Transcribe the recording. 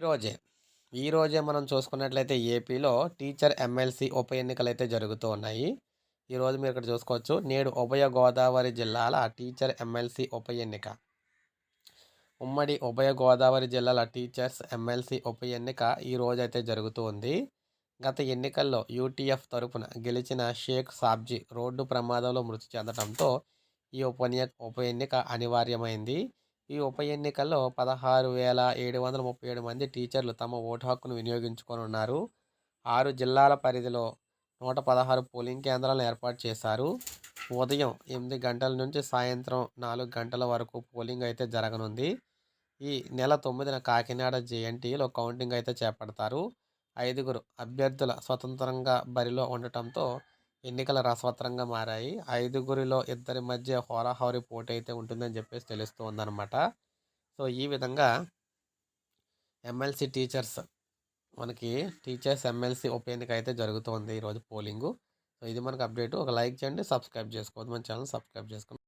ఈరోజే, ఈరోజే మనం చూసుకున్నట్లయితే ఏపీలో టీచర్ ఎమ్మెల్సీ ఉప ఎన్నికలైతే జరుగుతూ ఉన్నాయి. ఈరోజు మీరు ఇక్కడ చూసుకోవచ్చు. నేడు ఉభయ గోదావరి జిల్లాల టీచర్ ఎమ్మెల్సీ ఉప ఎన్నిక. ఉమ్మడి ఉభయ గోదావరి జిల్లాల టీచర్స్ ఎమ్మెల్సీ ఉప ఎన్నిక ఈ రోజైతే జరుగుతూ ఉంది. గత ఎన్నికల్లో యూటీఎఫ్ తరపున గెలిచిన షేక్ సాబ్జీ రోడ్డు ప్రమాదంలో మృతి చెందడంతో ఈ ఉప ఎన్నిక అనివార్యమైంది. ఈ ఉప ఎన్నికల్లో 16,737 మంది టీచర్లు తమ ఓటు హక్కును వినియోగించుకోనున్నారు. 6 జిల్లాల పరిధిలో 116 పోలింగ్ కేంద్రాలను ఏర్పాటు చేశారు. ఉదయం 8 గంటల నుంచి సాయంత్రం 4 గంటల వరకు పోలింగ్ అయితే జరగనుంది. ఈ నెల 9న కాకినాడ జేఎన్టీయూలో కౌంటింగ్ అయితే చేపడతారు. 5గురు అభ్యర్థుల స్వతంత్రంగా బరిలో ఉండటంతో ఎన్నికల రసవత్తరంగా మారాయి. 5గురిలో ఇద్దరి మధ్య హోరాహోరీ పోటీ అయితే ఉంటుందని చెప్పేసి తెలుస్తూ ఉందన్నమాట. సో ఈ విధంగా ఎమ్మెల్సీ టీచర్స్ మనకి టీచర్స్ ఎమ్మెల్సీ ఉప ఎన్నిక అయితే జరుగుతుంది ఈరోజు పోలింగు. సో ఇది మనకు అప్డేట్. ఒక లైక్ చేయండి, సబ్స్క్రైబ్ చేసుకోవద్దు, మన ఛానల్ సబ్స్క్రైబ్ చేసుకోండి.